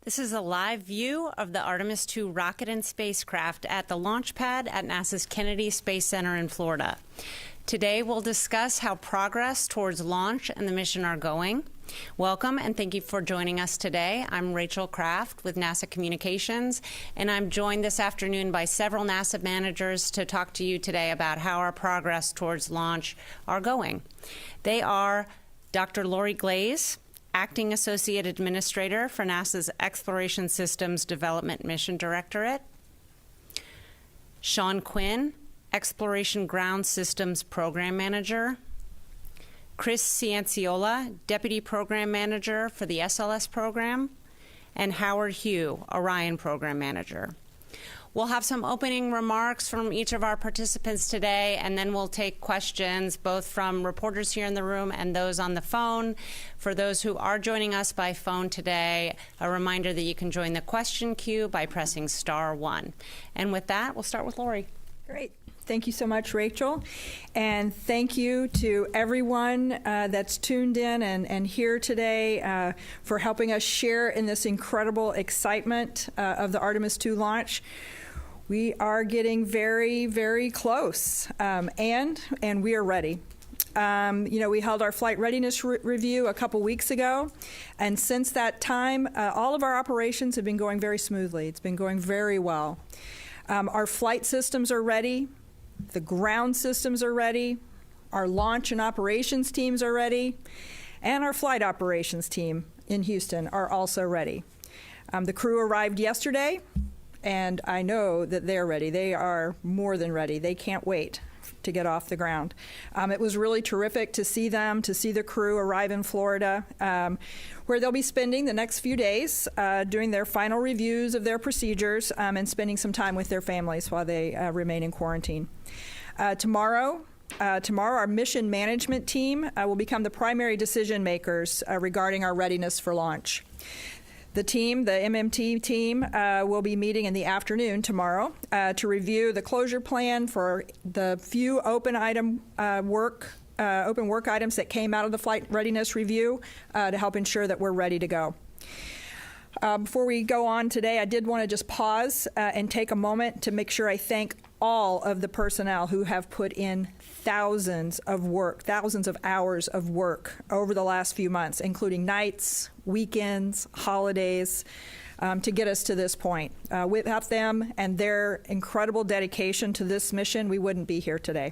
This is a live view of the Artemis II rocket and spacecraft at the launch pad at NASA's Kennedy Space Center in Florida. Today, we'll discuss how progress towards launch and the mission are going. Welcome, and thank you for joining us today. I'm Rachel Kraft with NASA Communications, and I'm joined this afternoon by several NASA managers to talk to you today about how our progress towards launch are going. They are Dr. Lori Glaze, Acting Associate Administrator for NASA's Exploration Systems Development Mission Directorate; Shawn Quinn, Exploration Ground Systems Program Manager; Chris Cianciola, Deputy Program Manager for the SLS Program; and Howard Hugh, Orion Program Manager. We'll have some opening remarks from each of our participants today, and then we'll take questions both from reporters here in the room and those on the phone. For those who are joining us by phone today, a reminder that you can join the question queue by pressing *1. And with that, we'll start with Lori. Great. Thank you so much, Rachel. And thank you to everyone that's tuned in and here today for helping us share in this incredible excitement of the Artemis II launch. We are getting very, very close, and we are ready. We held our flight readiness review a couple weeks ago, and since that time, all of our operations have been going very smoothly. It's been going very well. Our flight systems are ready. The ground systems are ready. Our launch and operations teams are ready. And our flight operations team in Houston are also ready. The crew arrived yesterday, and I know that they're ready. They are more than ready. They can't wait to get off the ground. It was really terrific to see them, to see the crew arrive in Florida, where they'll be spending the next few days doing their final reviews of their procedures and spending some time with their families while they remain in quarantine. Tomorrow, our mission management team will become the primary decision makers regarding our readiness for launch. The team, the MMT team, will be meeting in the afternoon tomorrow to review the closure plan for the few open work items that came out of the flight readiness review to help ensure that we're ready to go. Before we go on today, I did want to just pause and take a moment to make sure I thank all of the personnel who have put in thousands of hours of work over the last few months, including nights, weekends, holidays, to get us to this point. Without them and their incredible dedication to this mission, we wouldn't be here today.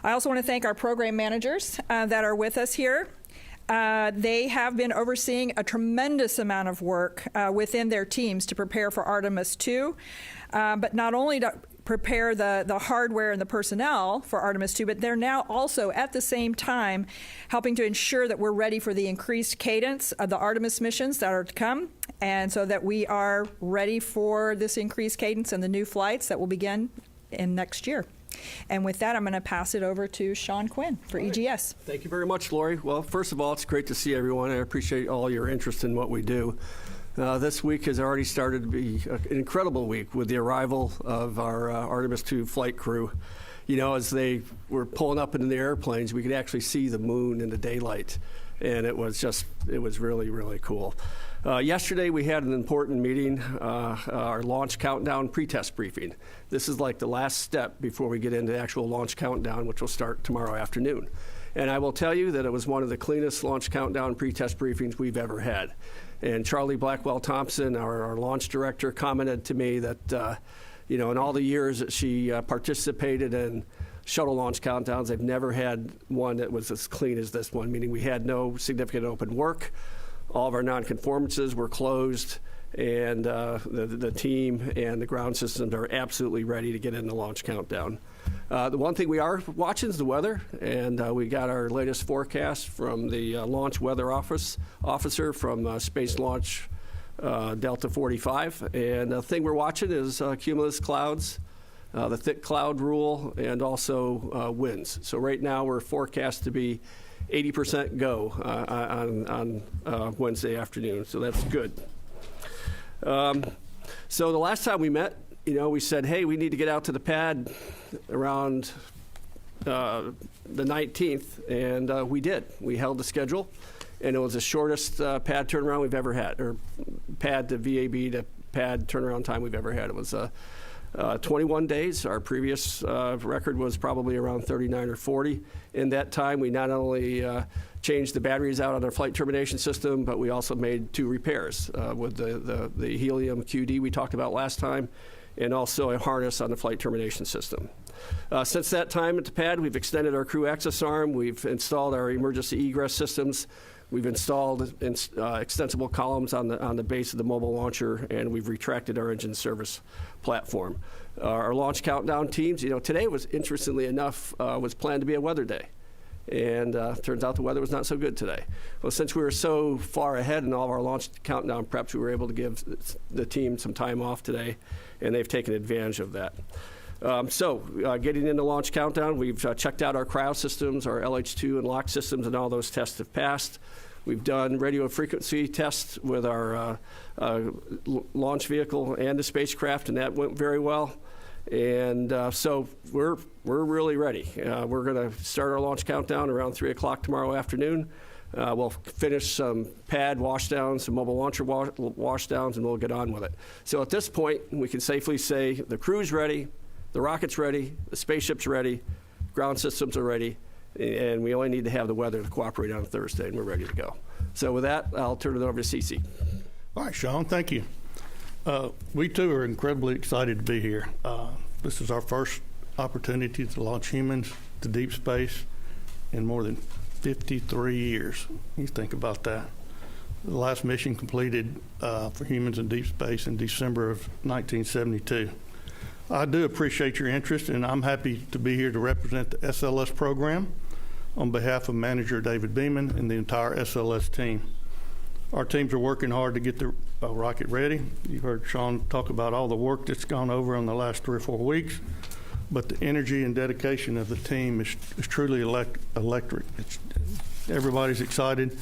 I also want to thank our program managers that are with us here. They have been overseeing a tremendous amount of work within their teams to prepare for Artemis II, but not only to prepare the hardware and the personnel for Artemis II, but they're now also at the same time helping to ensure that we're ready for the increased cadence of the Artemis missions that are to come, and so that we are ready for this increased cadence and the new flights that will begin in next year. And with that, I'm going to pass it over to Shawn Quinn for EGS. Thank you very much, Lori. Well, first of all, it's great to see everyone. I appreciate all your interest in what we do. This week has already started to be an incredible week with the arrival of our Artemis II flight crew. You know, as they were pulling up into the airplanes, we could actually see the moon in the daylight, and it was really, really cool. Yesterday, we had an important meeting, our launch countdown pretest briefing. This is like the last step before we get into the actual launch countdown, which will start tomorrow afternoon. And I will tell you that it was one of the cleanest launch countdown pretest briefings we've ever had. And Charlie Blackwell-Thompson, our launch director, commented to me that, in all the years that she participated in shuttle launch countdowns, they've never had one that was as clean as this one, meaning we had no significant open work. All of our nonconformances were closed, and the team and the ground systems are absolutely ready to get in the launch countdown. The one thing we are watching is the weather, and we got our latest forecast from the launch weather officer from Space Launch Delta 45. And the thing we're watching is cumulus clouds, the thick cloud rule, and also winds. So right now we're forecast to be 80% go on Wednesday afternoon, so that's good. So the last time we met, we said, hey, we need to get out to the pad around the 19th, and we did. We held the schedule, and it was the shortest pad turnaround we've ever had, or pad to VAB to pad turnaround time we've ever had. It was 21 days. Our previous record was probably around 39 or 40. In that time, we not only changed the batteries out on our flight termination system, but we also made 2 repairs with the helium QD we talked about last time, and also a harness on the flight termination system. Since that time at the pad, we've extended our crew access arm, we've installed our emergency egress systems, we've installed extensible columns on the base of the mobile launcher, and we've retracted our engine service platform. Our launch countdown teams, today was, interestingly enough, was planned to be a weather day. And turns out the weather was not so good today. Well, since we were so far ahead in all of our launch countdown preps, we were able to give the team some time off today, and they've taken advantage of that. Getting into launch countdown, we've checked out our cryo systems, our LH2 and lock systems, and all those tests have passed. We've done radio frequency tests with our launch vehicle and the spacecraft, and that went very well. And so we're really ready. We're going to start our launch countdown around 3 o'clock tomorrow afternoon. We'll finish some pad washdowns, some mobile launcher washdowns, and we'll get on with it. So at this point, we can safely say the crew's ready, the rocket's ready, the spaceship's ready, ground systems are ready, and we only need to have the weather to cooperate on Thursday, and we're ready to go. So with that, I'll turn it over to Cece. All right, Shawn, thank you. We too are incredibly excited to be here. This is our first opportunity to launch humans to deep space in more than 53 years. You think about that. The last mission completed for humans in deep space in December of 1972. I do appreciate your interest, and I'm happy to be here to represent the SLS program on behalf of Manager David Beeman and the entire SLS team. Our teams are working hard to get the rocket ready. You heard Shawn talk about all the work that's gone over in the last 3 or 4 weeks, but the energy and dedication of the team is truly electric. Everybody's excited.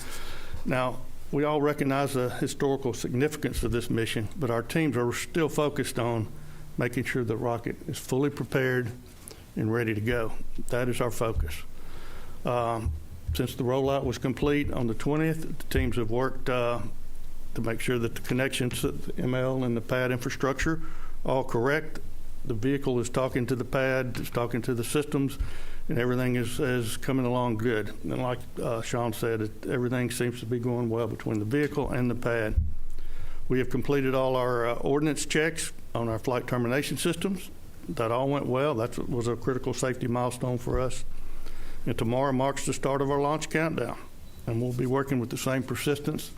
Now, we all recognize the historical significance of this mission, but our teams are still focused on making sure the rocket is fully prepared and ready to go. That is our focus. Since the rollout was complete on the 20th, the teams have worked to make sure that the connections to the ML and the pad infrastructure are all correct. The vehicle is talking to the pad, it's talking to the systems, and everything is coming along good. And like Shawn said, everything seems to be going well between the vehicle and the pad. We have completed all our ordnance checks on our flight termination systems. That all went well. That was a critical safety milestone for us. And tomorrow marks the start of our launch countdown. And we'll be working with the same persistence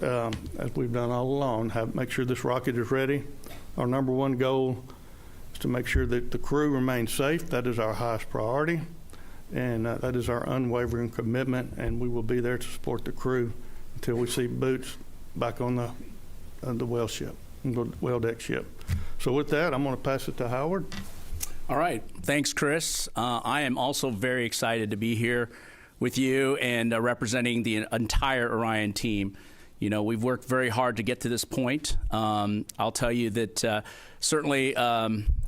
as we've done all along, make sure this rocket is ready. Our number one goal is to make sure that the crew remains safe. That is our highest priority. And that is our unwavering commitment. And we will be there to support the crew until we see boots back on the well deck ship. So with that, I'm going to pass it to Howard. All right. Thanks, Chris. I am also very excited to be here with you and representing the entire Orion team. We've worked very hard to get to this point. I'll tell you that certainly,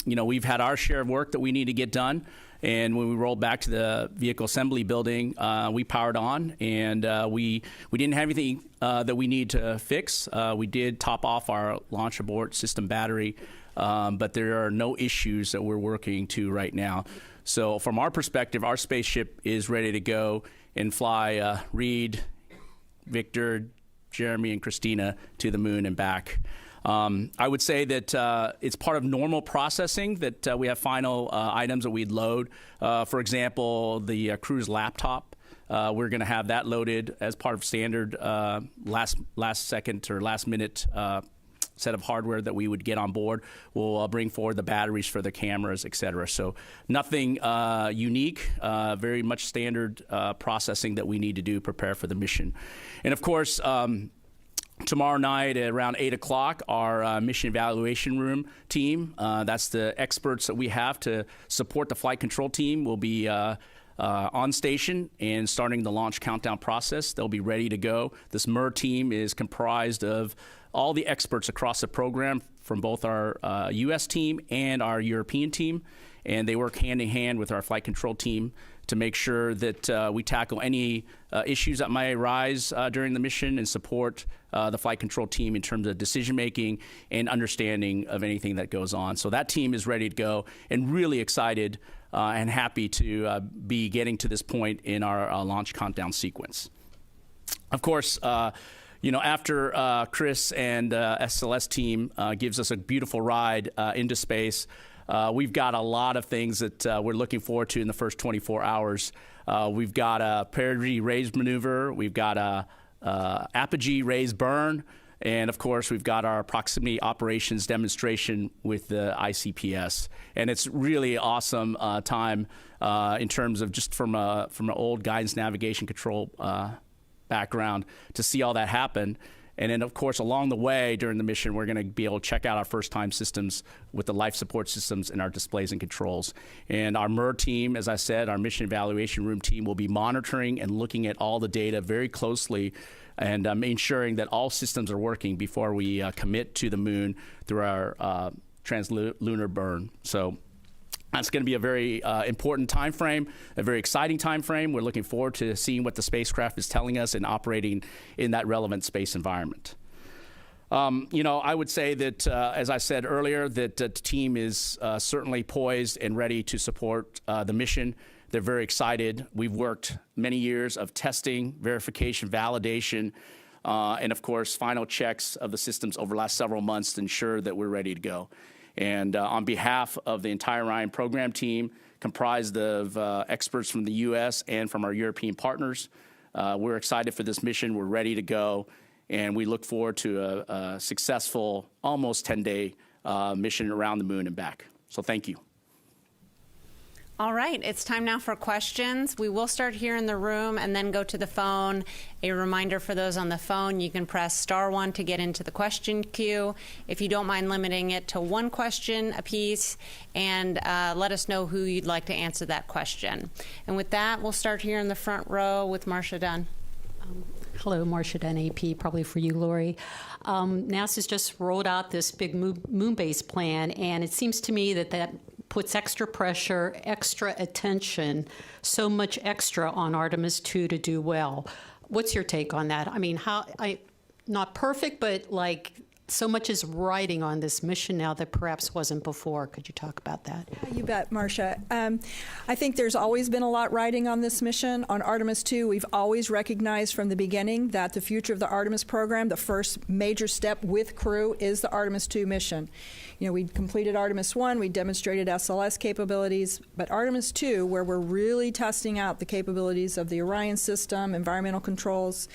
we've had our share of work that we need to get done. And when we rolled back to the vehicle assembly building, we powered on, and we didn't have anything that we need to fix. We did top off our launch abort system battery, but there are no issues that we're working to right now. So from our perspective, our spaceship is ready to go and fly Reed, Victor, Jeremy, and Christina to the moon and back. I would say that it's part of normal processing that we have final items that we'd load. For example, the crew's laptop. We're going to have that loaded as part of standard last second or last minute set of hardware that we would get on board. We'll bring forward the batteries for the cameras, et cetera. So nothing unique, very much standard processing that we need to do to prepare for the mission. And of course, tomorrow night at around 8 o'clock, our mission evaluation room team, that's the experts that we have to support the flight control team, will be on station and starting the launch countdown process. They'll be ready to go. This MER team is comprised of all the experts across the program from both our U.S. team and our European team, and they work hand in hand with our flight control team to make sure that we tackle any issues that might arise during the mission and support the flight control team in terms of decision-making and understanding of anything that goes on. So that team is ready to go and really excited and happy to be getting to this point in our launch countdown sequence. Of course, after Chris and SLS team gives us a beautiful ride into space, we've got a lot of things that we're looking forward to in the first 24 hours. We've got a perigee raise maneuver. We've got a apogee raise burn. And, of course, we've got our proximity operations demonstration with the ICPS. And it's really awesome time in terms of just from an old guidance navigation control background to see all that happen. And then, of course, along the way during the mission, we're going to be able to check out our first-time systems with the life support systems and our displays and controls. And our MER team, as I said, our mission evaluation room team, will be monitoring and looking at all the data very closely and ensuring that all systems are working before we commit to the moon through our translunar burn. So that's going to be a very important time frame, a very exciting time frame. We're looking forward to seeing what the spacecraft is telling us and operating in that relevant space environment. I would say that, as I said earlier, that the team is certainly poised and ready to support the mission. They're very excited. We've worked many years of testing, verification, validation, and, of course, final checks of the systems over the last several months to ensure that we're ready to go. And on behalf of the entire Orion program team, comprised of experts from the U.S. and from our European partners, we're excited for this mission. We're ready to go, and we look forward to a successful, almost 10-day mission around the moon and back. So thank you. All right, it's time now for questions. We will start here in the room and then go to the phone. A reminder for those on the phone, you can press *1 to get into the question queue. If you don't mind limiting it to one question apiece, and let us know who you'd like to answer that question. And with that, we'll start here in the front row with Marcia Dunn. Hello, Marcia Dunn, AP, probably for you, Lori. NASA's just rolled out this big moon base plan, and it seems to me that puts extra pressure, extra attention, so much extra on Artemis II to do well. What's your take on that? I mean, not perfect, but like so much is riding on this mission now that perhaps wasn't before. Could you talk about that? You bet, Marcia. I think there's always been a lot riding on this mission. On Artemis II, we've always recognized from the beginning that the future of the Artemis program, the first major step with crew, is the Artemis II mission. We completed Artemis I, we demonstrated SLS capabilities, but Artemis II, where we're really testing out the capabilities of the Orion system, environmental controls,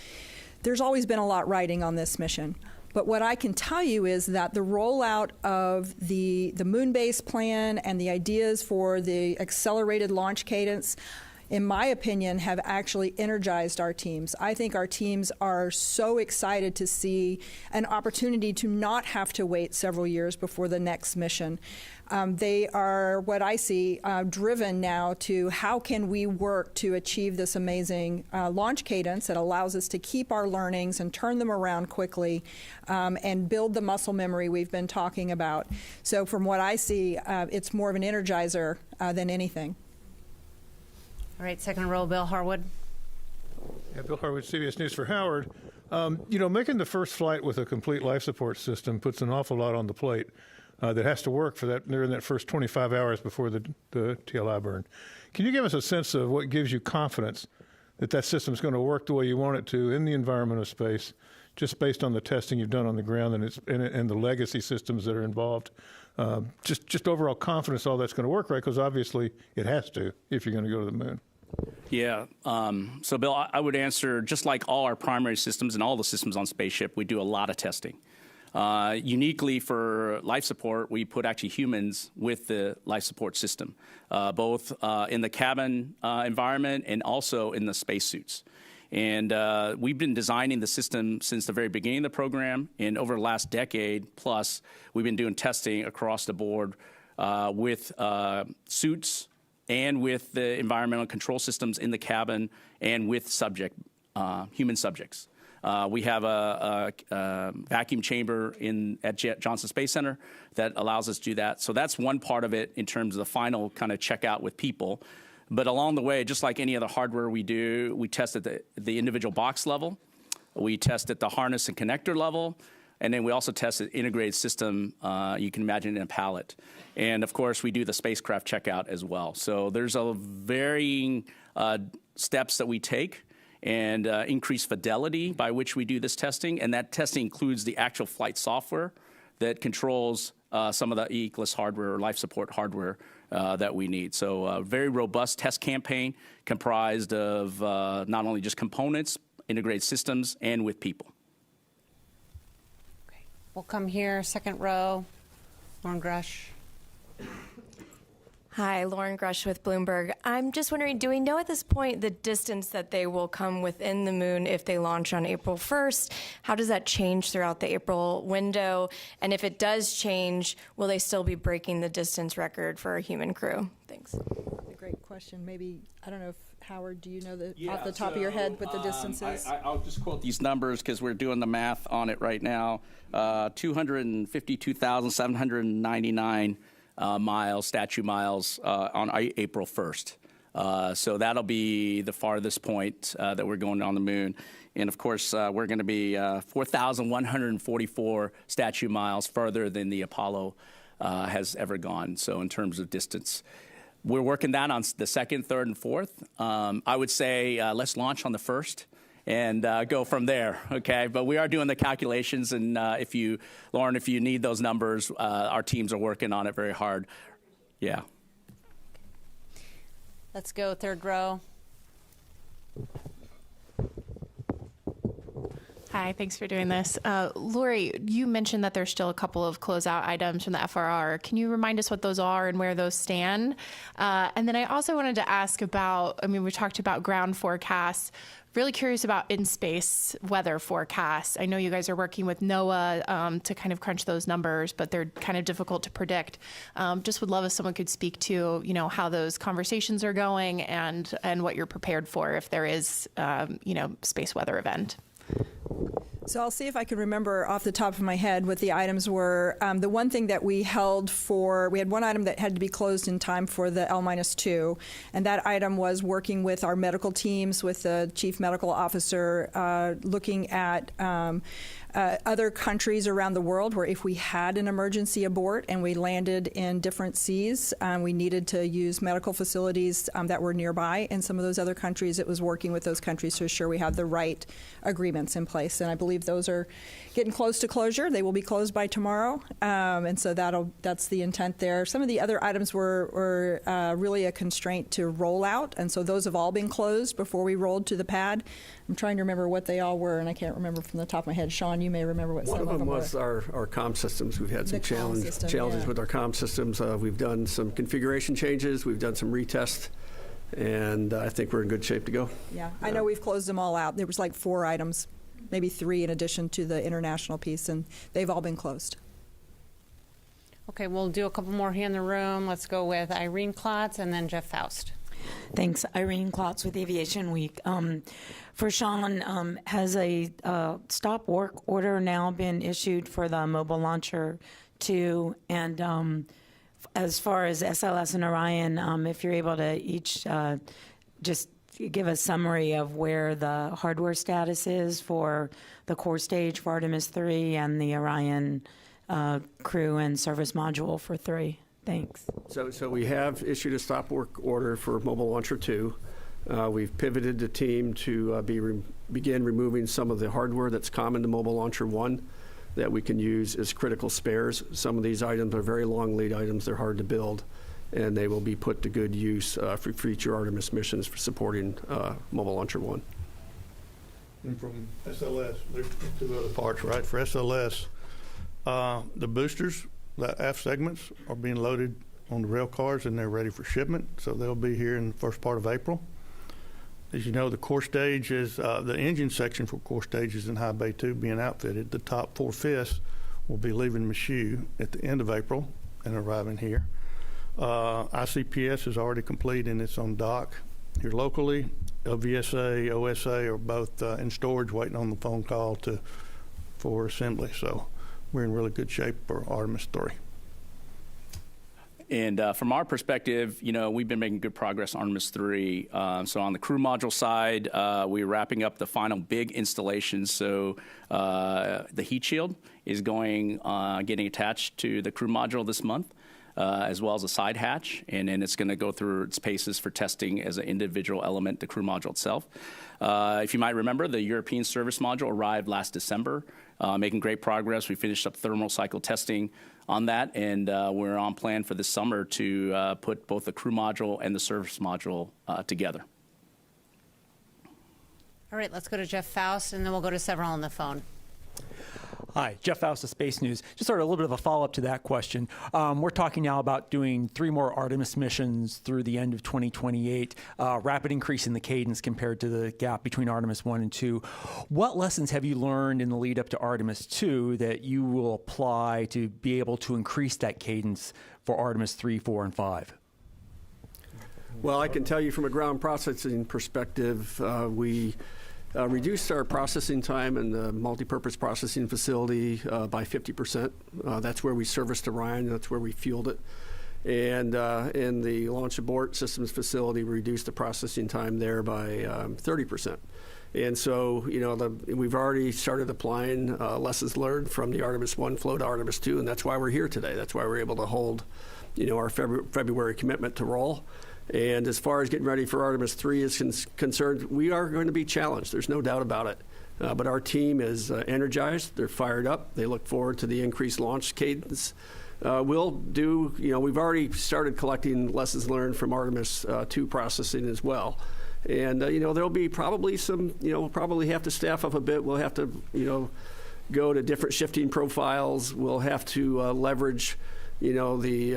there's always been a lot riding on this mission. But what I can tell you is that the rollout of the moon base plan and the ideas for the accelerated launch cadence, in my opinion, have actually energized our teams. I think our teams are so excited to see an opportunity to not have to wait several years before the next mission. They are, what I see, driven now to how can we work to achieve this amazing launch cadence that allows us to keep our learnings and turn them around quickly and build the muscle memory we've been talking about. So from what I see, it's more of an energizer than anything. All right, second row, Bill Harwood. Yeah, Bill Harwood, CBS News for Howard. Making the first flight with a complete life support system puts an awful lot on the plate that has to work for that during that first 25 hours before the TLI burn. Can you give us a sense of what gives you confidence that that system is going to work the way you want it to in the environment of space, just based on the testing you've done on the ground and the legacy systems that are involved? Just overall confidence all that's going to work, right? Because obviously it has to if you're going to go to the moon. Yeah. So, Bill, I would answer, just like all our primary systems and all the systems on spaceship, we do a lot of testing. Uniquely for life support, we put actually humans with the life support system, both in the cabin environment and also in the spacesuits. And we've been designing the system since the very beginning of the program, and over the last decade plus, we've been doing testing across the board with suits and with the environmental control systems in the cabin and with human subjects. We have a vacuum chamber at Johnson Space Center that allows us to do that. So that's one part of it in terms of the final kind of checkout with people. But along the way, just like any other hardware we do, we test at the individual box level. We test at the harness and connector level. And then we also test at integrated system, you can imagine in a pallet. And of course, we do the spacecraft checkout as well. So there's a varying steps that we take and increased fidelity by which we do this testing. And that testing includes the actual flight software that controls some of the eclipse hardware or life support hardware that we need. So a very robust test campaign comprised of not only just components, integrated systems, and with people. Okay. We'll come here, second row. Lauren Grush. Hi, Lauren Grush with Bloomberg. I'm just wondering, do we know at this point the distance that they will come within the moon if they launch on April 1st? How does that change throughout the April window? And if it does change, will they still be breaking the distance record for a human crew? Thanks. A great question. Maybe, I don't know if, Howard, do you know off the top of your head what the distance is? I'll just quote these numbers because we're doing the math on it right now. 252,799 miles, statute miles, on April 1st. So that'll be the farthest point that we're going on the moon. And of course, we're going to be 4,144 statute miles further than the Apollo has ever gone. So in terms of distance, we're working that on the second, third, and fourth. I would say let's launch on the first and go from there, okay? But we are doing the calculations, and Lauren, if you need those numbers, our teams are working on it very hard. Yeah. Let's go third row. Hi, thanks for doing this. Lori, you mentioned that there's still a couple of closeout items from the FRR. Can you remind us what those are and where those stand? And then I also wanted to ask about, we talked about ground forecasts. Really curious about in-space weather forecasts. I know you guys are working with NOAA to kind of crunch those numbers, but they're kind of difficult to predict. Just would love if someone could speak to, how those conversations are going and what you're prepared for if there is, space weather event. So I'll see if I can remember off the top of my head what the items were. The one thing that we held we had one item that had to be closed in time for the L-2, and that item was working with our medical teams, with the chief medical officer, looking at other countries around the world where if we had an emergency abort and we landed in different seas, we needed to use medical facilities that were nearby in some of those other countries. It was working with those countries to ensure we had the right agreements in place. And I believe those are getting close to closure. They will be closed by tomorrow. And so that's the intent there. Some of the other items were really a constraint to roll out. And so those have all been closed before we rolled to the pad. I'm trying to remember what they all were, and I can't remember from the top of my head. Shawn, you may remember what some of them were. One of them was our comm systems. We've had some challenges yeah. with our comm systems. We've done some configuration changes. We've done some retest, and I think we're in good shape to go. Yeah, I know we've closed them all out. There was like 4 items, maybe 3 in addition to the international piece, and they've all been closed. Okay, we'll do a couple more here in the room. Let's go with Irene Klotz and then Jeff Faust. Thanks. Irene Klotz with Aviation Week. For Shawn, has a stop work order now been issued for the Mobile Launcher 2? And as far as SLS and Orion, if you're able to each just give a summary of where the hardware status is for the core stage for Artemis II and the Orion crew and service module for 3. Thanks. So we have issued a stop work order for Mobile Launcher 2. We've pivoted the team to begin removing some of the hardware that's common to Mobile Launcher 1 that we can use as critical spares. Some of these items are very long lead items. They're hard to build, and they will be put to good use for future Artemis missions for supporting Mobile Launcher 1. And from SLS, there's 2 other parts, right? For SLS, the boosters, the aft segments are being loaded on the rail cars and they're ready for shipment. So they'll be here in the first part of April. As you know, the core stage is, the engine section for core stage is in High Bay 2 being outfitted. The top 4/5 will be leaving Michoud at the end of April and arriving here. ICPS is already complete and it's on dock here locally. LVSA, OSA are both in storage waiting on the phone call for assembly. So we're in really good shape for Artemis 3. And from our perspective, we've been making good progress on Artemis III. So on the crew module side, we're wrapping up the final big installation. So the heat shield is getting attached to the crew module this month, as well as a side hatch. And then it's going to go through its paces for testing as an individual element, the crew module itself. If you might remember, the European service module arrived last December, making great progress. We finished up thermal cycle testing on that, and we're on plan for this summer to put both the crew module and the service module together. All right, let's go to Jeff Faust, and then we'll go to several on the phone. Hi, Jeff Faust of Space News. Just sort of a little bit of a follow-up to that question. We're talking now about doing 3 more Artemis missions through the end of 2028, rapid increase in the cadence compared to the gap between Artemis 1 and 2. What lessons have you learned in the lead up to Artemis 2 that you will apply to be able to increase that cadence for Artemis 3, 4, and 5? Well, I can tell you from a ground processing perspective, we reduced our processing time in the multipurpose processing facility by 50%. That's where we serviced Orion. That's where we fueled it. And in the launch abort systems facility, we reduced the processing time there by 30%. And so, we've already started applying lessons learned from the Artemis 1 flow to Artemis 2, and that's why we're here today. That's why we're able to hold, our February commitment to roll. And as far as getting ready for Artemis 3 is concerned, we are going to be challenged. There's no doubt about it. But our team is energized. They're fired up. They look forward to the increased launch cadence. We've already started collecting lessons learned from Artemis 2 processing as well. And, there'll be probably some, we'll probably have to staff up a bit. We'll have to, go to different shifting profiles. We'll have to leverage the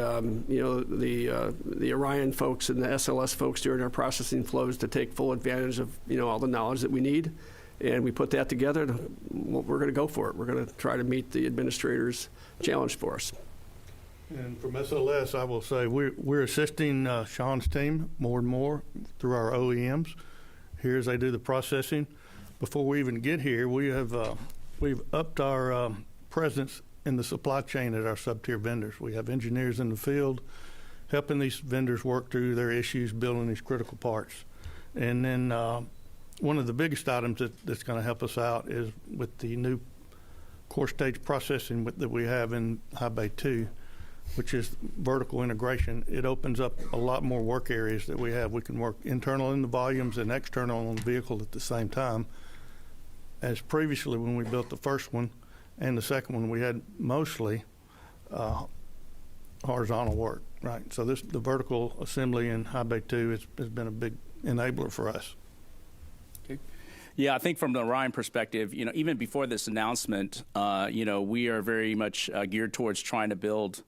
Orion folks and the SLS folks during our processing flows to take full advantage of, all the knowledge that we need. And we put that together, and we're going to go for it. We're going to try to meet the administrator's challenge for us. And from SLS, I will say we're assisting Shawn's team more and more through our OEMs here as they do the processing. Before we even get here, we've upped our presence in the supply chain at our sub-tier vendors. We have engineers in the field helping these vendors work through their issues building these critical parts. And then one of the biggest items that's going to help us out is with the new core stage processing that we have in High Bay 2, which is vertical integration. It opens up a lot more work areas that we have. We can work internal in the volumes and external on the vehicle at the same time. As previously when we built the first one, and the second one, we had mostly horizontal work, right? So the vertical assembly in High Bay 2 has been a big enabler for us. Okay. Yeah, I think from the Orion perspective, even before this announcement, we are very much geared towards trying to build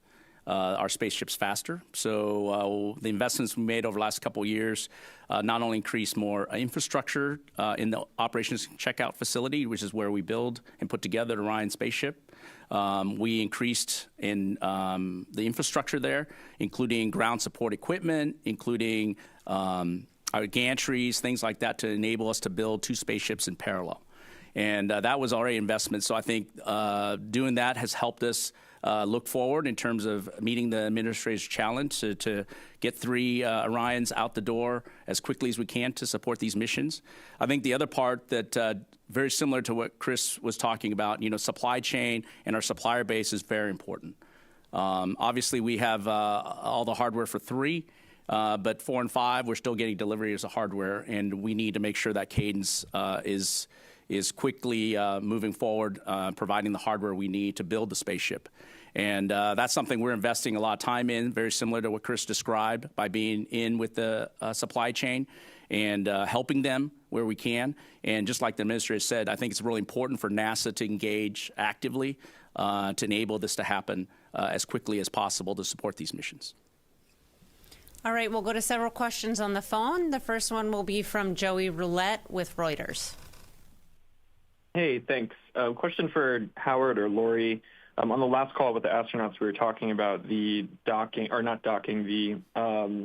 our spaceships faster. So the investments we made over the last couple of years not only increased more infrastructure in the operations checkout facility, which is where we build and put together the Orion spaceship. We increased in the infrastructure there, including ground support equipment, including our gantries, things like that, to enable us to build 2 spaceships in parallel. And that was already investment. So I think doing that has helped us look forward in terms of meeting the administrator's challenge to get 3 Orions out the door as quickly as we can to support these missions. I think the other part that very similar to what Chris was talking about, supply chain and our supplier base is very important. Obviously, we have all the hardware for 3, but 4 and 5, we're still getting deliveries of hardware, and we need to make sure that cadence is quickly moving forward, providing the hardware we need to build the spaceship. And that's something we're investing a lot of time in, very similar to what Chris described, by being in with the supply chain and helping them where we can. And just like the administrator said, I think it's really important for NASA to engage actively to enable this to happen as quickly as possible to support these missions. All right, we'll go to several questions on the phone. The first one will be from Joey Roulette with Reuters. Hey, thanks. Question for Howard or Lori. On the last call with the astronauts, we were talking about the the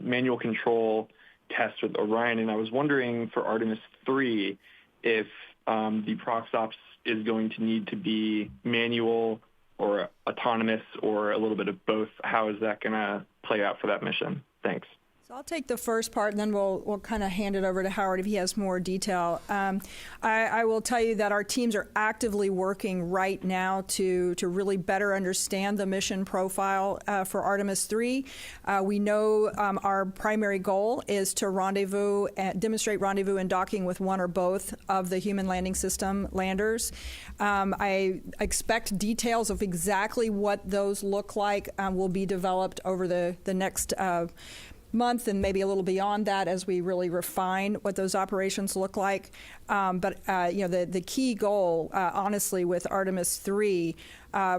manual control test with Orion, and I was wondering for Artemis 3 if the prox ops is going to need to be manual or autonomous or a little bit of both? How is that going to play out for that mission? Thanks. So I'll take the first part, and then we'll kind of hand it over to Howard if he has more detail. I will tell you that our teams are actively working right now to really better understand the mission profile for Artemis III. We know our primary goal is to demonstrate rendezvous and docking with one or both of the human landing system landers. I expect details of exactly what those look like will be developed over the next month and maybe a little beyond that as we really refine what those operations look like. But the key goal, honestly, with Artemis III,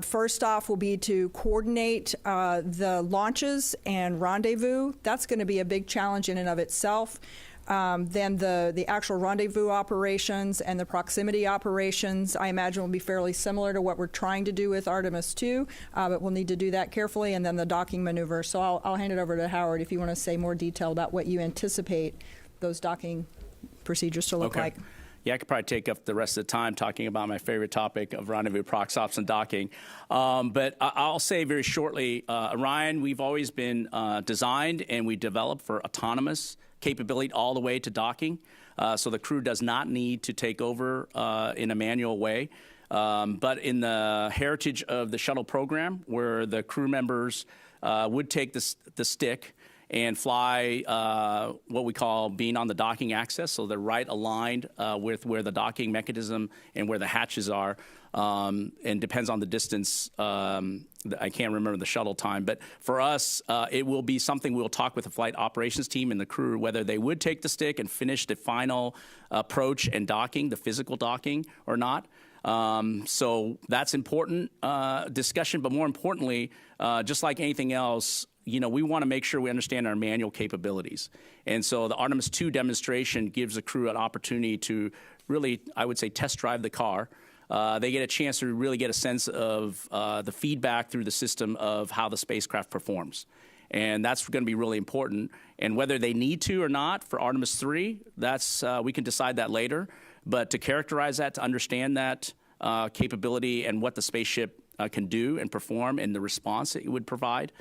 first off will be to coordinate the launches and rendezvous. That's going to be a big challenge in and of itself. Then the actual rendezvous operations and the proximity operations, I imagine, will be fairly similar to what we're trying to do with Artemis II, but we'll need to do that carefully, and then the docking maneuver. So I'll hand it over to Howard if you want to say more detail about what you anticipate those docking procedures to look like. Yeah, I could probably take up the rest of the time talking about my favorite topic of rendezvous, prox ops, and docking. But I'll say very shortly, Orion, we've always been designed and we developed for autonomous capability all the way to docking. So the crew does not need to take over in a manual way. But in the heritage of the shuttle program, where the crew members would take the stick and fly what we call being on the docking axis, so they're right aligned with where the docking mechanism and where the hatches are, and depends on the distance. I can't remember the shuttle time, but for us, it will be something we'll talk with the flight operations team and the crew, whether they would take the stick and finish the final approach and docking, the physical docking, or not. So that's important discussion, but more importantly, just like anything else, we want to make sure we understand our manual capabilities. And so the Artemis II demonstration gives the crew an opportunity to really, I would say, test drive the car. They get a chance to really get a sense of the feedback through the system of how the spacecraft performs. And that's going to be really important. And whether they need to or not for Artemis III, we can decide that later. But to characterize that, to understand that capability and what the spaceship can do and perform and the response it would provide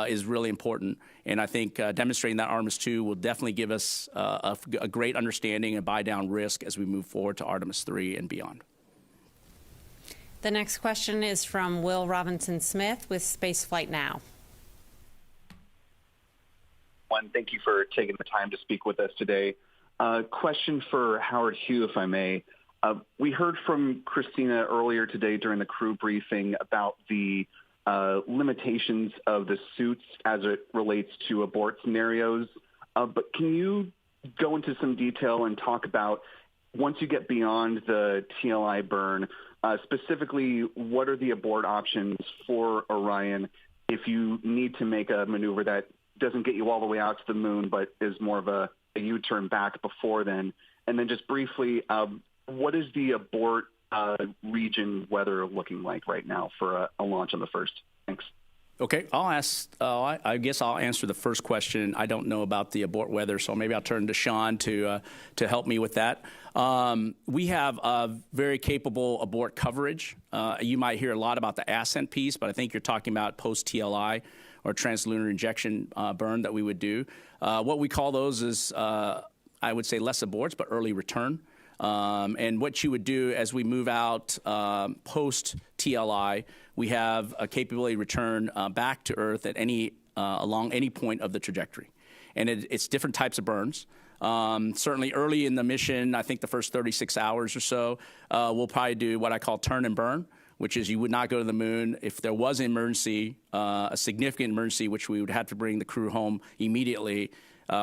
is really important. And I think demonstrating that Artemis II will definitely give us a great understanding and buy down risk as we move forward to Artemis III and beyond. The next question is from Will Robinson-Smith with Spaceflight Now. Thank you for taking the time to speak with us today. Question for Howard Hugh, if I may. We heard from Christina earlier today during the crew briefing about the limitations of the suits as it relates to abort scenarios. But can you go into some detail and talk about, once you get beyond the TLI burn, specifically what are the abort options for Orion if you need to make a maneuver that doesn't get you all the way out to the moon but is more of a U-turn back before then? And then just briefly, what is the abort region weather looking like right now for a launch on the first? Thanks. Okay, I guess I'll answer the first question. I don't know about the abort weather, so maybe I'll turn to Shawn to help me with that. We have a very capable abort coverage. You might hear a lot about the ascent piece, but I think you're talking about post-TLI or translunar injection burn that we would do. What we call those is, I would say, less aborts, but early return. And what you would do as we move out post-TLI, we have a capability to return back to Earth at along any point of the trajectory. And it's different types of burns. Certainly early in the mission, I think the first 36 hours or so, we'll probably do what I call turn and burn, which is you would not go to the moon. If there was an emergency, a significant emergency, which we would have to bring the crew home immediately,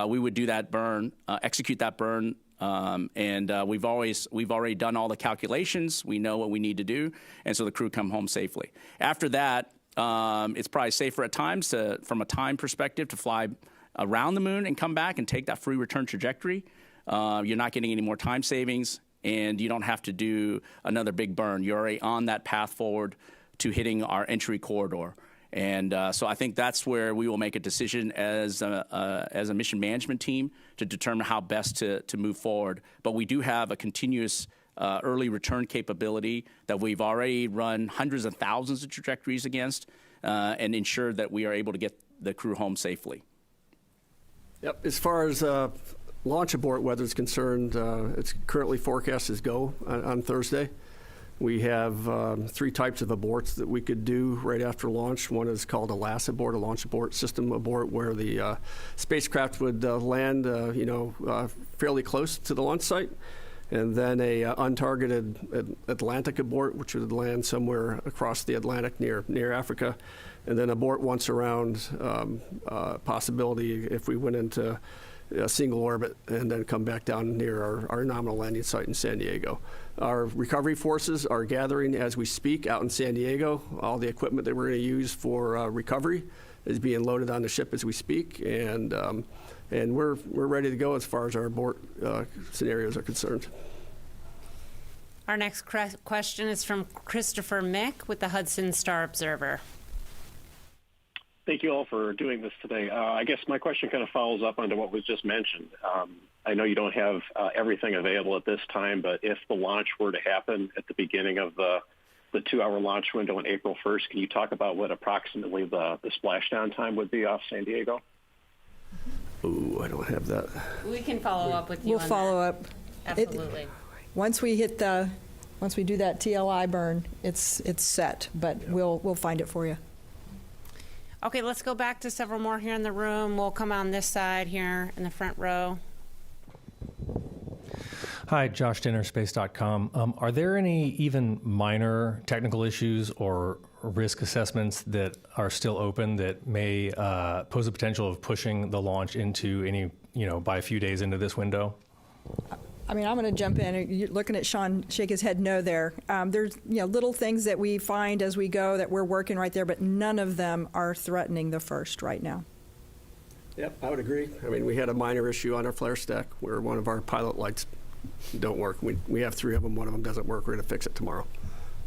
we would do that burn, execute that burn. And we've already done all the calculations. We know what we need to do, and so the crew come home safely. After that, it's probably safer at times from a time perspective to fly around the moon and come back and take that free return trajectory. You're not getting any more time savings, and you don't have to do another big burn. You're already on that path forward to hitting our entry corridor. And so I think that's where we will make a decision as a mission management team to determine how best to move forward. But we do have a continuous early return capability that we've already run hundreds of thousands of trajectories against and ensure that we are able to get the crew home safely. Yep. As far as launch abort weather is concerned, it's currently forecast as go on Thursday. We have 3 types of aborts that we could do right after launch. One is called a LAS abort, a launch abort system abort, where the spacecraft would land, fairly close to the launch site. And then a untargeted Atlantic abort, which would land somewhere across the Atlantic near Africa. And then abort once around possibility if we went into a single orbit and then come back down near our nominal landing site in San Diego. Our recovery forces are gathering as we speak out in San Diego. All the equipment that we're going to use for recovery is being loaded on the ship as we speak, and we're ready to go as far as our abort scenarios are concerned. Our next question is from Christopher Mick with the Hudson Star Observer. Thank you all for doing this today. I guess my question kind of follows up onto what was just mentioned. I know you don't have everything available at this time, but if the launch were to happen at the beginning of the 2-hour launch window on April 1st, can you talk about what approximately the splashdown time would be off San Diego? Ooh, I don't have that. We can follow up with you. We'll follow up. Absolutely. Once we do that TLI burn, it's set, but we'll find it for you. Okay, let's go back to several more here in the room. We'll come on this side here in the front row. Hi, Josh Dinner, Space.com. Are there any even minor technical issues or risk assessments that are still open that may pose a potential of pushing the launch into any, by a few days into this window? I mean, I'm going to jump in. You're looking at Shawn shake his head no there. There's little things that we find as we go that we're working right there, but none of them are threatening the first right now. Yep, I would agree. I mean, we had a minor issue on our flare stack where one of our pilot lights don't work. We have 3 of them. One of them doesn't work. We're going to fix it tomorrow.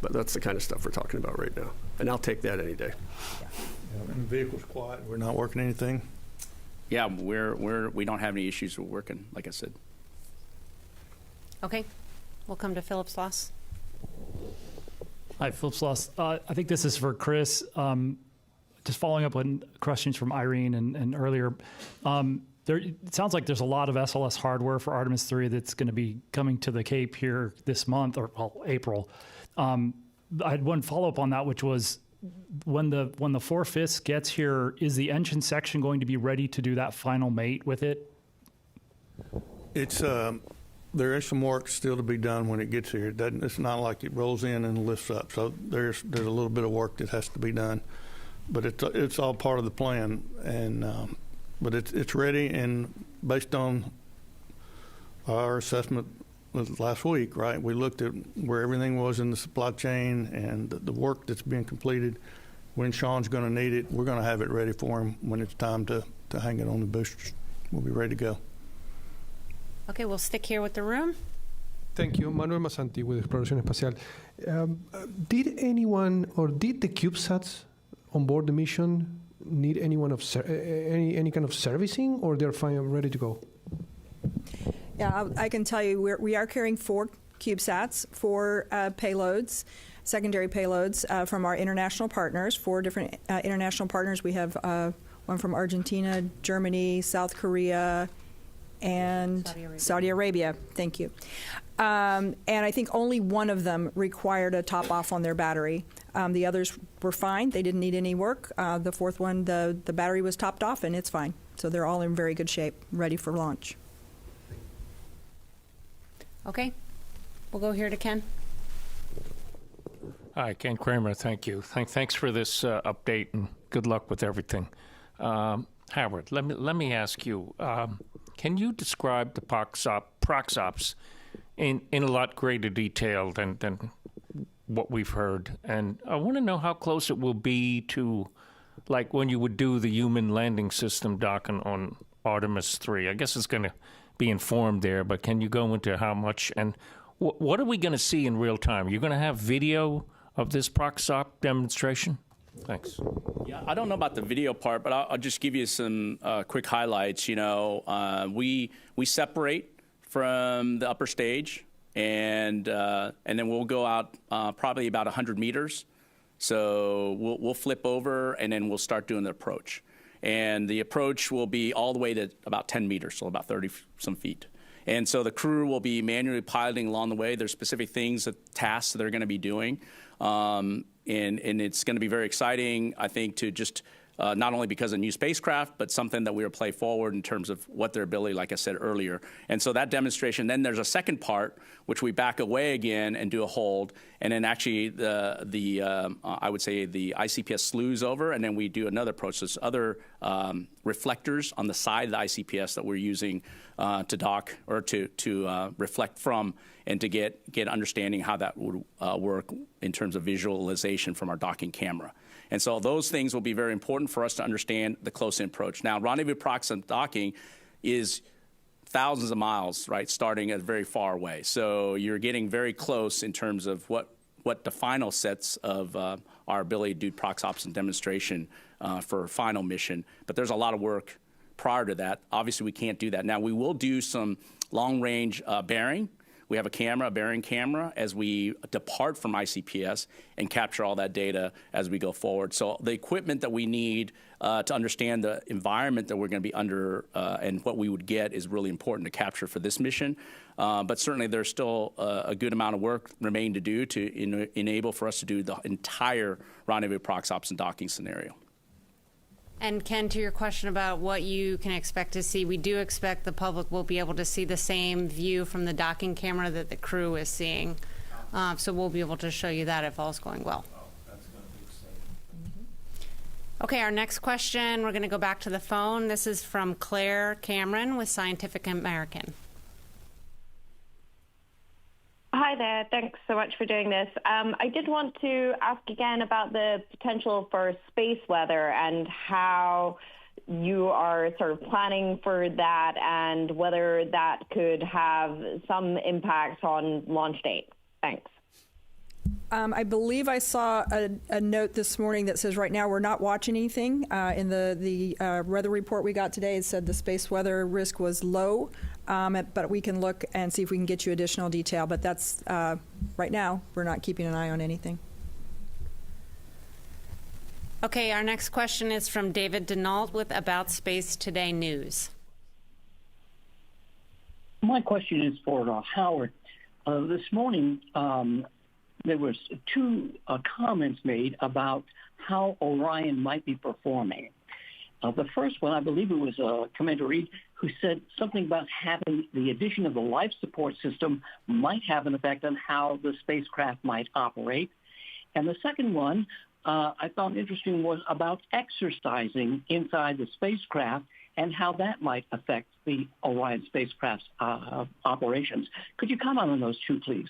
But that's the kind of stuff we're talking about right now. And I'll take that any day. And the vehicle's quiet. We're not working anything. Yeah, we don't have any issues with working, like I said. Okay, we'll come to Philip Sloss. Hi, Philip Sloss. I think this is for Chris. Just following up on questions from Irene and earlier. It sounds like there's a lot of SLS hardware for Artemis III that's going to be coming to the Cape here this month, or April. I had one follow-up on that, which was when the 4/5 gets here, is the engine section going to be ready to do that final mate with it? There is some work still to be done when it gets here. It's not like it rolls in and lifts up. So there's a little bit of work that has to be done, but it's all part of the plan. And but it's ready, and based on our assessment last week, right? We looked at where everything was in the supply chain and the work that's being completed. When Shawn's going to need it, we're going to have it ready for him when it's time to hang it on the boosters. We'll be ready to go. Okay, we'll stick here with the room. Thank you. Manuel Masanti with Exploración Espacial. Did anyone, or did the CubeSats on board the mission need anyone of any kind of servicing, or they're fine and ready to go? Yeah, I can tell you we are carrying 4 CubeSats, 4 payloads, secondary payloads from our international partners, 4 different international partners. We have one from Argentina, Germany, South Korea, and Saudi Arabia. Thank you. And I think only one of them required a top off on their battery. The others were fine. They didn't need any work. The 4th one, the battery was topped off, and it's fine. So they're all in very good shape, ready for launch. Okay, we'll go here to Ken. Hi, Ken Kramer. Thank you. Thanks for this update, and good luck with everything. Howard, let me ask you. Can you describe the proxops in a lot greater detail than what we've heard? And I want to know how close it will be to, like, when you would do the human landing system docking on Artemis III. I guess it's going to be informed there, but can you go into how much? And what are we going to see in real time? You're going to have video of this proxop demonstration? Thanks. Yeah, I don't know about the video part, but I'll just give you some quick highlights. We separate from the upper stage and then we'll go out probably about 100 meters. So we'll flip over, and then we'll start doing the approach. And the approach will be all the way to about 10 meters, so about 30-some feet. And so the crew will be manually piloting along the way. There's specific things, tasks that they're going to be doing. And it's going to be very exciting, I think, to just not only because of new spacecraft, but something that we will play forward in terms of what their ability, like I said earlier. And so that demonstration, then there's a second part, which we back away again and do a hold. And then actually I would say the ICPS slews over, and then we do another approach. There's other reflectors on the side of the ICPS that we're using to dock or to reflect from, and to get understanding how that would work in terms of visualization from our docking camera. And so those things will be very important for us to understand the close-in approach. Now, rendezvous proximate docking is thousands of miles, right, starting at very far away. So you're getting very close in terms of what the final sets of our ability to do prox ops and demonstration for final mission. But there's a lot of work prior to that. Obviously, we can't do that. Now, we will do some long-range bearing. We have a bearing camera, as we depart from ICPS and capture all that data as we go forward. So the equipment that we need to understand the environment that we're going to be under and what we would get is really important to capture for this mission. But certainly there's still a good amount of work remaining to do to enable for us to do the entire rendezvous prox ops and docking scenario. And Ken, to your question about what you can expect to see, we do expect the public will be able to see the same view from the docking camera that the crew is seeing. So we'll be able to show you that if all's going well. Okay, our next question, we're going to go back to the phone. This is from Claire Cameron with Scientific American. Hi there. Thanks so much for doing this. I did want to ask again about the potential for space weather and how you are sort of planning for that and whether that could have some impact on launch date. Thanks. I believe I saw a note this morning that says right now we're not watching anything. In the weather report we got today, it said the space weather risk was low, but we can look and see if we can get you additional detail. But that's right now, we're not keeping an eye on anything. Okay, our next question is from David Denault with About Space Today News. My question is for Howard. This morning, there was two comments made about how Orion might be performing. The first one, I believe it was Commander Reed, who said something about having the addition of the life support system might have an effect on how the spacecraft might operate. And the second one I found interesting was about exercising inside the spacecraft and how that might affect the Orion spacecraft's operations. Could you comment on those two, please?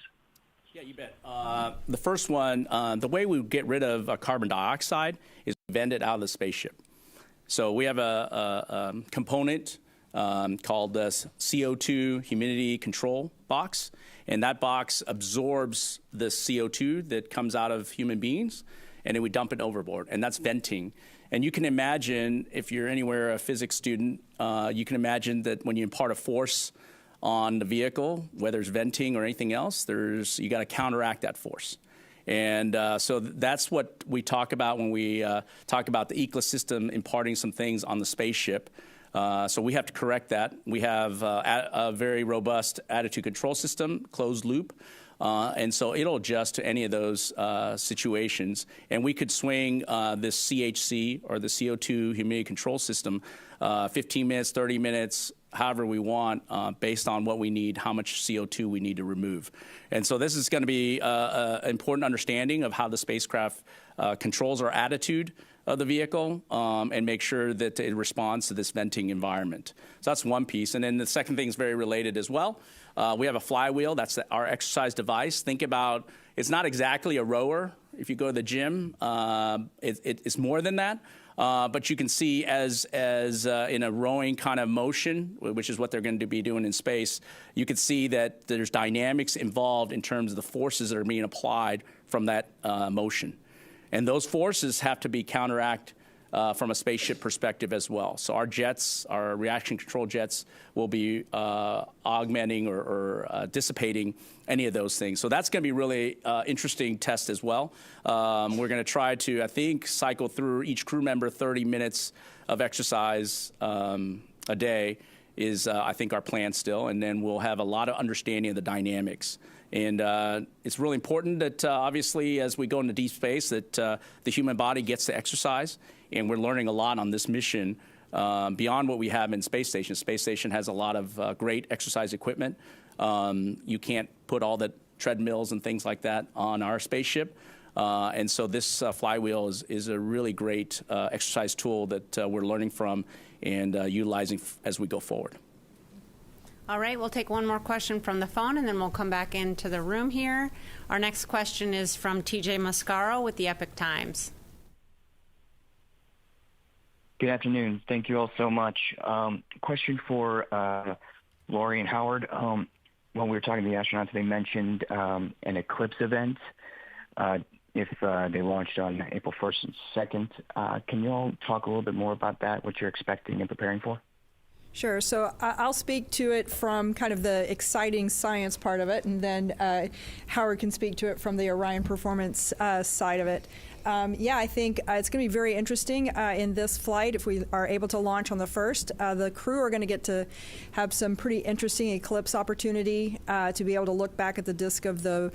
Yeah, you bet. The first one, the way we get rid of carbon dioxide is vent it out of the spaceship. So we have a component called the CO2 humidity control box, and that box absorbs the CO2 that comes out of human beings, and then we dump it overboard, and that's venting. And you can imagine, if you're anywhere a physics student, you can imagine that when you impart a force on the vehicle, whether it's venting or anything else, you got to counteract that force. And so that's what we talk about when we talk about the eclipse system imparting some things on the spaceship. So we have to correct that. We have a very robust attitude control system, closed loop. And so it'll adjust to any of those situations. And we could swing this CHC, or the CO2 humidity control system, 15 minutes, 30 minutes, however we want, based on what we need, how much CO2 we need to remove. And so this is going to be an important understanding of how the spacecraft controls our attitude of the vehicle and make sure that it responds to this venting environment. So that's one piece. And then the second thing is very related as well. We have a flywheel. That's our exercise device. Think about, it's not exactly a rower. If you go to the gym, it's more than that. But you can see as in a rowing kind of motion, which is what they're going to be doing in space, you can see that there's dynamics involved in terms of the forces that are being applied from that motion. And those forces have to be counteracted from a spaceship perspective as well. So our jets, our reaction control jets, will be augmenting or dissipating any of those things. So that's going to be really interesting test as well. We're going to try to, I think, cycle through each crew member 30 minutes of exercise a day is, I think, our plan still. And then we'll have a lot of understanding of the dynamics. And it's really important that, obviously, as we go into deep space, that the human body gets to exercise. And we're learning a lot on this mission beyond what we have in Space Station. Space Station has a lot of great exercise equipment. You can't put all the treadmills and things like that on our spaceship. And so this flywheel is a really great exercise tool that we're learning from and utilizing as we go forward. All right, we'll take one more question from the phone, and then we'll come back into the room here. Our next question is from TJ Mascaro with the Epic Times. Good afternoon. Thank you all so much. Question for Lori and Howard. When we were talking to the astronauts, they mentioned an eclipse event if they launched on April 1st and 2nd. Can you all talk a little bit more about that, what you're expecting and preparing for? Sure. So I'll speak to it from kind of the exciting science part of it, and then Howard can speak to it from the Orion performance side of it. Yeah, I think it's going to be very interesting in this flight if we are able to launch on the 1st. The crew are going to get to have some pretty interesting eclipse opportunity to be able to look back at the disk of the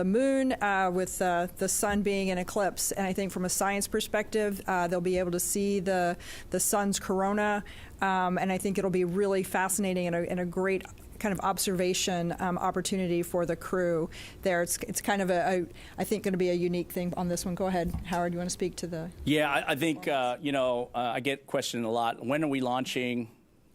moon with the sun being in eclipse. And I think from a science perspective, they'll be able to see the sun's corona. And I think it'll be really fascinating and a great kind of observation opportunity for the crew there. It's kind of I think going to be a unique thing on this one. Go ahead, Howard. You want to speak to the? Yeah, I think I get questioned a lot. When are we launching?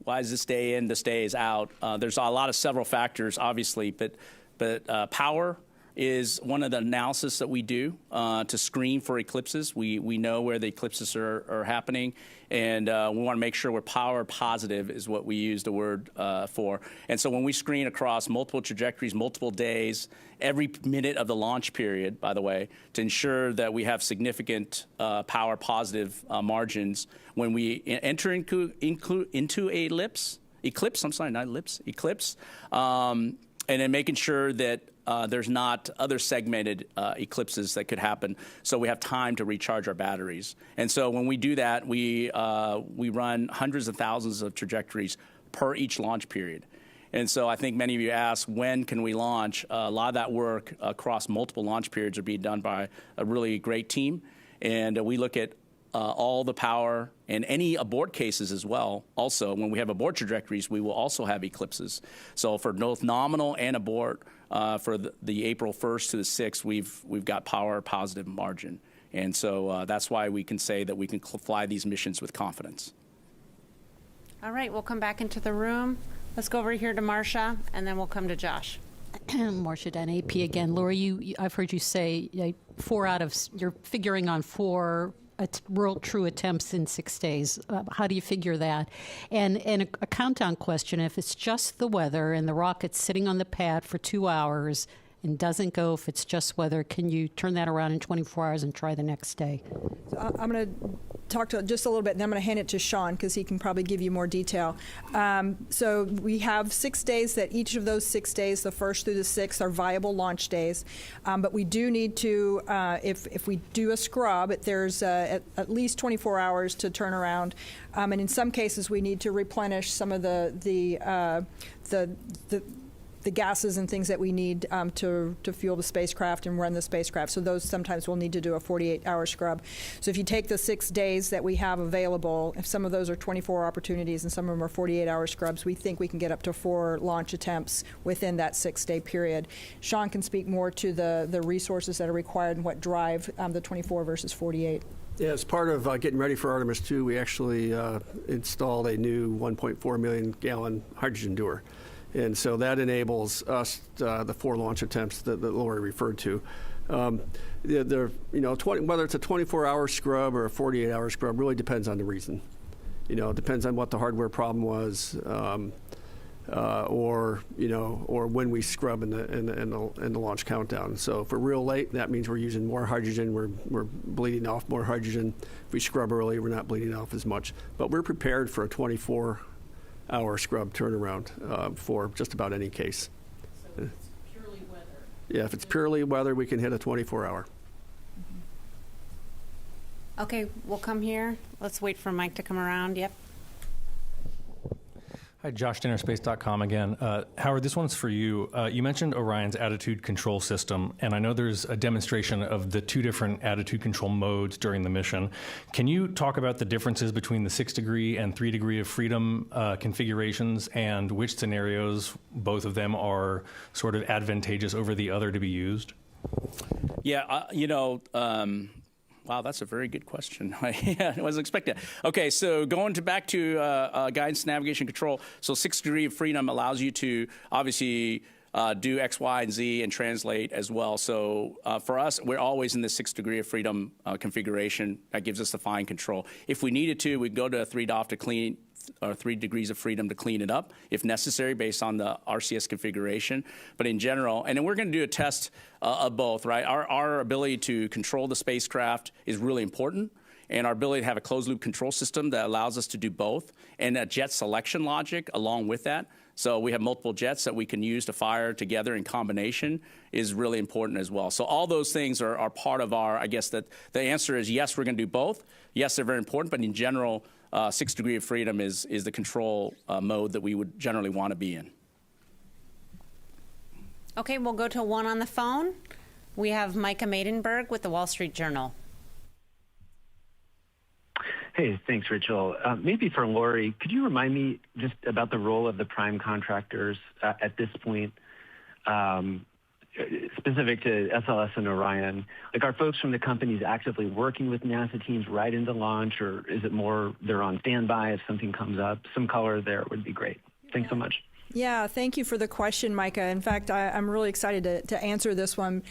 Why is this day in? This day is out. There's a lot of several factors, obviously, but power is one of the analysis that we do to screen for eclipses. We know where the eclipses are happening, and we want to make sure we're power positive is what we use the word for. And so when we screen across multiple trajectories, multiple days, every minute of the launch period, by the way, to ensure that we have significant power positive margins when we enter into a eclipse, and then making sure that there's not other segmented eclipses that could happen, so we have time to recharge our batteries. And so when we do that, we run hundreds of thousands of trajectories per each launch period. And so I think many of you ask, when can we launch? A lot of that work across multiple launch periods are being done by a really great team, and we look at all the power and any abort cases as well. Also, when we have abort trajectories, we will also have eclipses. So for both nominal and abort, for the April 1st to the 6th, we've got power positive margin. And so that's why we can say that we can fly these missions with confidence. All right, we'll come back into the room. Let's go over here to Marcia, and then we'll come to Josh. Marcia Dunn, AP again. Lori, I've heard you say you're figuring on 4 real true attempts in 6 days. How do you figure that? And a countdown question, if it's just the weather and the rocket's sitting on the pad for 2 hours and doesn't go, if it's just weather, can you turn that around in 24 hours and try the next day? So I'm going to talk to just a little bit, and then I'm going to hand it to Shawn because he can probably give you more detail. So we have 6 days that each of those 6 days, the 1st through the 6th, are viable launch days. But we do need to, if we do a scrub, there's at least 24 hours to turn around. And in some cases, we need to replenish some of the gases and things that we need to fuel the spacecraft and run the spacecraft. So those sometimes we'll need to do a 48-hour scrub. So if you take the 6 days that we have available, if some of those are 24 opportunities and some of them are 48-hour scrubs, we think we can get up to 4 launch attempts within that 6-day period. Shawn can speak more to the resources that are required and what drive the 24 versus 48. Yeah, as part of getting ready for Artemis II, we actually installed a new 1.4 million gallon hydrogen dewar. And so that enables us the 4 launch attempts that Lori referred to. Whether it's a 24-hour scrub or a 48-hour scrub really depends on the reason. It depends on what the hardware problem was. or when we scrub in the launch countdown. So if we're real late, that means we're using more hydrogen. We're bleeding off more hydrogen. If we scrub early, we're not bleeding off as much. But we're prepared for a 24-hour scrub turnaround for just about any case. So if it's purely weather. Yeah, if it's purely weather, we can hit a 24-hour. Okay, we'll come here. Let's wait for Mike to come around. Yep. Hi, Josh, dinnerspace.com again. Howard, this one's for you. You mentioned Orion's attitude control system, and I know there's a demonstration of the 2 different attitude control modes during the mission. Can you talk about the differences between the 6-degree and 3-degree of freedom configurations, and which scenarios, both of them, are sort of advantageous over the other to be used? Yeah, wow, that's a very good question. I wasn't expecting that. Okay, so going back to guidance, navigation, control. So 6-degree of freedom allows you to obviously do X, Y, and Z and translate as well. So for us, we're always in the 6-degree of freedom configuration. That gives us the fine control. If we needed to, we'd go to a 3-DOF to clean, or 3 degrees of freedom to clean it up if necessary based on the RCS configuration. But in general, and then we're going to do a test of both, right? Our ability to control the spacecraft is really important, and our ability to have a closed loop control system that allows us to do both, and a jet selection logic along with that. So we have multiple jets that we can use to fire together in combination is really important as well. So all those things are part of our, I guess that the answer is yes, we're going to do both. Yes, they're very important, but in general, 6-degree of freedom is the control mode that we would generally want to be in. Okay, we'll go to one on the phone. We have Micah Maidenberg with the Wall Street Journal. Hey, thanks, Rachel. Maybe for Lori, could you remind me just about the role of the prime contractors at this point, specific to SLS and Orion? Like, are folks from the companies actively working with NASA teams right into launch, or is it more they're on standby if something comes up? Some color there would be great. Thanks so much. Yeah, thank you for the question, Micah. In fact, I'm really excited to answer this one.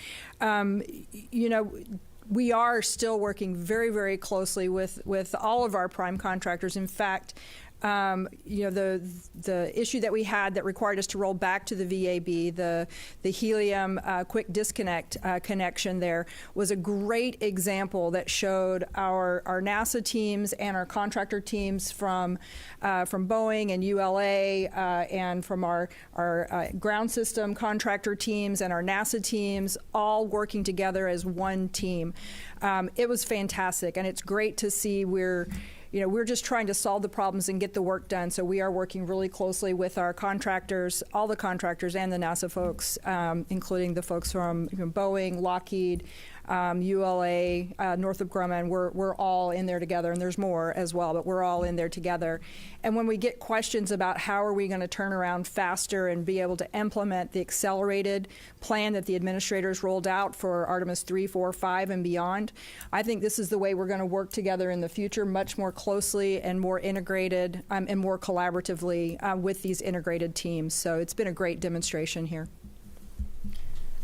We are still working very, very closely with all of our prime contractors. In fact, the issue that we had that required us to roll back to the VAB, the helium quick disconnect connection there, was a great example that showed our NASA teams and our contractor teams from Boeing and ULA and from our ground system contractor teams and our NASA teams all working together as one team. It was fantastic, and it's great to see we're just trying to solve the problems and get the work done. So we are working really closely with our contractors, all the contractors and the NASA folks, including the folks from Boeing, Lockheed, ULA, Northrop Grumman. We're all in there together, and there's more as well, but we're all in there together. And when we get questions about how are we going to turn around faster and be able to implement the accelerated plan that the administrators rolled out for Artemis 3, 4, 5, and beyond, I think this is the way we're going to work together in the future, much more closely and more integrated and more collaboratively with these integrated teams. So it's been a great demonstration here.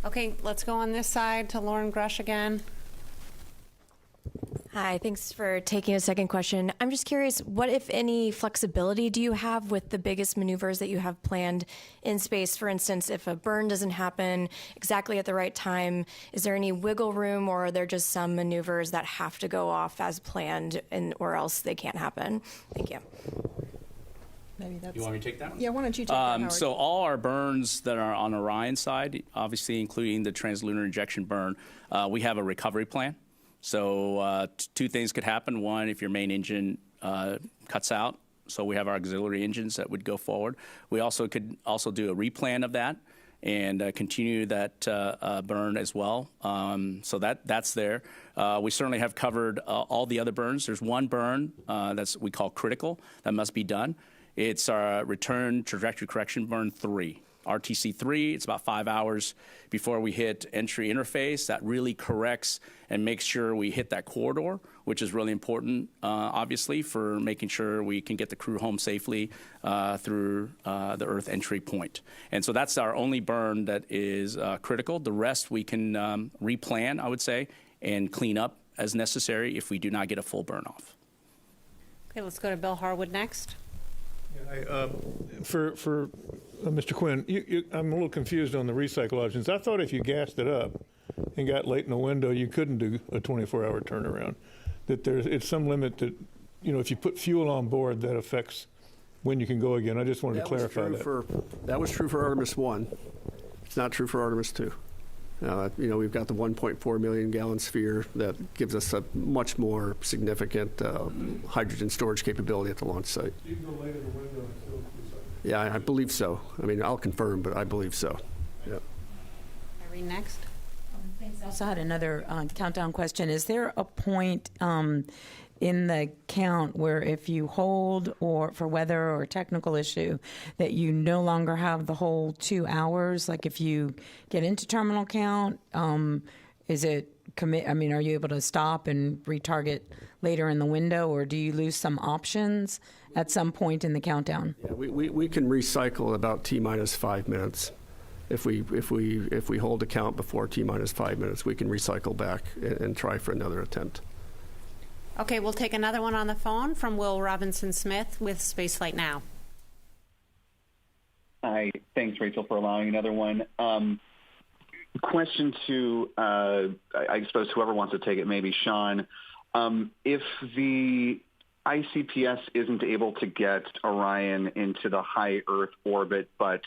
Okay, let's go on this side to Lauren Grush again. Hi, thanks for taking a second question. I'm just curious, what, if any, flexibility do you have with the biggest maneuvers that you have planned in space? For instance, if a burn doesn't happen exactly at the right time, is there any wiggle room, or are there just some maneuvers that have to go off as planned or else they can't happen? Thank you. Maybe that's... You want me to take that one? Yeah, why don't you take that, Howard? So all our burns that are on Orion's side, obviously including the translunar injection burn, we have a recovery plan. So 2 things could happen. One, if your main engine cuts out, so we have our auxiliary engines that would go forward. We also could do a replan of that and continue that burn as well. So that's there. We certainly have covered all the other burns. There's one burn that's we call critical that must be done. It's our return trajectory correction burn 3. RTC 3, it's about 5 hours before we hit entry interface. That really corrects and makes sure we hit that corridor, which is really important, obviously, for making sure we can get the crew home safely through the Earth entry point. And so that's our only burn that is critical. The rest we can replan, I would say, and clean up as necessary if we do not get a full burn off. Okay, let's go to Bill Harwood next. For Mr. Quinn, I'm a little confused on the recycle options. I thought if you gassed it up and got late in the window, you couldn't do a 24-hour turnaround. That it's some limit that, if you put fuel on board, that affects when you can go again. I just wanted to clarify that. That was true for Artemis 1. It's not true for Artemis 2. We've got the 1.4 million gallon sphere that gives us a much more significant hydrogen storage capability at the launch site. You can go late in the window and still recycle. Yeah, I believe so. I mean, I'll confirm, but I believe so. Yeah. Irene, next. I also had another countdown question. Is there a point in the count where if you hold or for weather or technical issue that you no longer have the whole 2 hours? Like if you get into terminal count, is it are you able to stop and retarget later in the window, or do you lose some options at some point in the countdown? Yeah, we can recycle about T-minus 5 minutes. If we hold a count before T-minus 5 minutes, we can recycle back and try for another attempt. Okay, we'll take another one on the phone from Will Robinson-Smith with Spaceflight Now. Hi, thanks, Rachel, for allowing another one. Question to, I suppose, whoever wants to take it, maybe Shawn. If the ICPS isn't able to get Orion into the high Earth orbit, but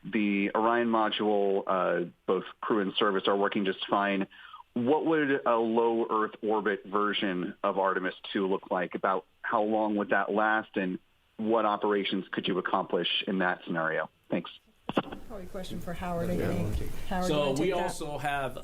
the Orion module, both crew and service, are working just fine, what would a low Earth orbit version of Artemis II look like? About how long would that last, and what operations could you accomplish in that scenario? Thanks. Probably a question for Howard, I think. Howard, So we also have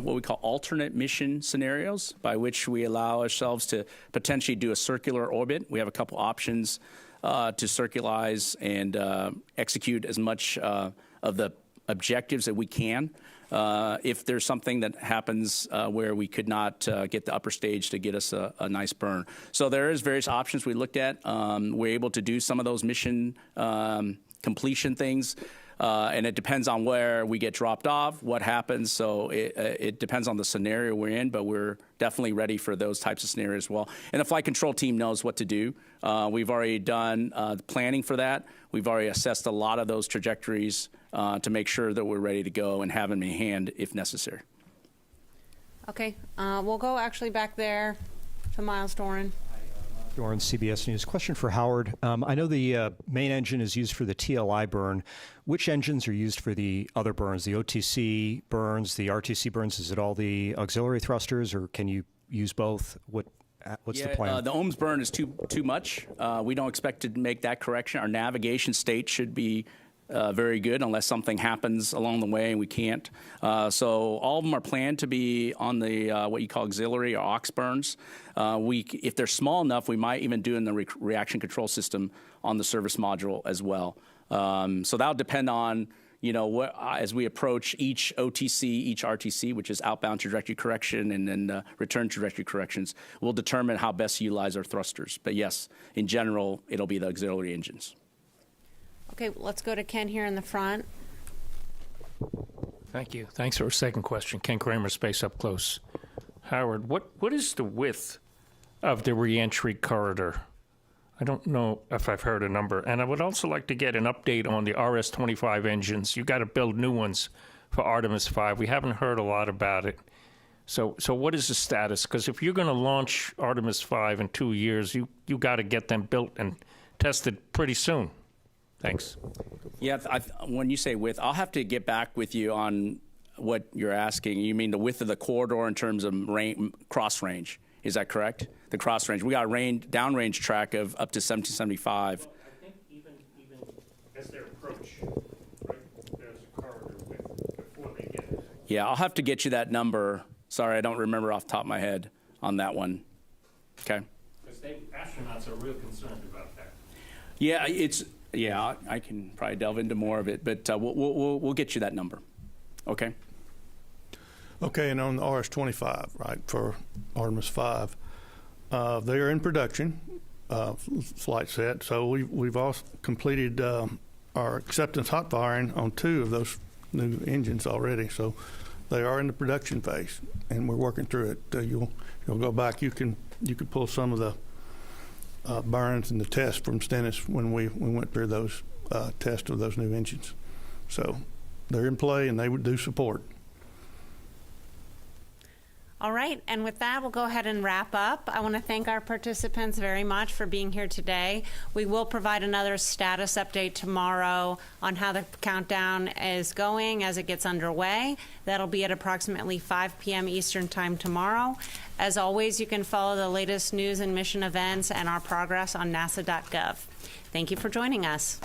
what we call alternate mission scenarios, by which we allow ourselves to potentially do a circular orbit. We have a couple options to circularize and execute as much of the objectives that we can. If there's something that happens where we could not get the upper stage to get us a nice burn. So there is various options we looked at. We're able to do some of those mission completion things. And it depends on where we get dropped off, what happens. So it depends on the scenario we're in, but we're definitely ready for those types of scenarios as well. And the flight control team knows what to do. We've already done the planning for that. We've already assessed a lot of those trajectories to make sure that we're ready to go and have them in hand if necessary. Okay, we'll go actually back there to Miles Doran. Doran, CBS News. Question for Howard. I know the main engine is used for the TLI burn. Which engines are used for the other burns, the OTC burns, the RTC burns? Is it all the auxiliary thrusters, or can you use both? What's the plan? The ohms burn is too much. We don't expect to make that correction. Our navigation state should be very good unless something happens along the way and we can't. So all of them are planned to be on the what you call auxiliary or aux burns. If they're small enough, we might even do in the reaction control system on the service module as well. So that'll depend on, as we approach each OTC, each RTC, which is outbound trajectory correction, and then return trajectory corrections, we'll determine how best to utilize our thrusters. But yes, in general, it'll be the auxiliary engines. Okay, let's go to Ken here in the front. Thank you. Thanks for a second question. Ken Kramer, Space Up Close. Howard, what is the width of the reentry corridor? I don't know if I've heard a number. And I would also like to get an update on the RS-25 engines. You got to build new ones for Artemis 5. We haven't heard a lot about it. So what is the status? Because if you're going to launch Artemis 5 in 2 years, you got to get them built and tested pretty soon. Thanks. Yeah, when you say width, I'll have to get back with you on what you're asking. You mean the width of the corridor in terms of cross range? Is that correct? The cross range. We got a downrange track of up to 1775. I think even as they approach, right, there's a corridor width before they get it. Yeah, I'll have to get you that number. Sorry, I don't remember off the top of my head on that one. Okay. Because astronauts are real concerned about that. Yeah, Yeah, I can probably delve into more of it, but we'll get you that number. Okay. Okay, and on the RS-25, right, for Artemis 5, they are in production, flight set. So we've also completed our acceptance hot firing on 2 of those new engines already. So they are in the production phase, and we're working through it. You'll go back. You can pull some of the burns and the test from Stennis when we went through those tests of those new engines. So they're in play and they would do support. All right, and with that, we'll go ahead and wrap up. I want to thank our participants very much for being here today. We will provide another status update tomorrow on how the countdown is going as it gets underway. That'll be at approximately 5 p.m. Eastern Time tomorrow. As always, you can follow the latest news and mission events and our progress on nasa.gov. Thank you for joining us.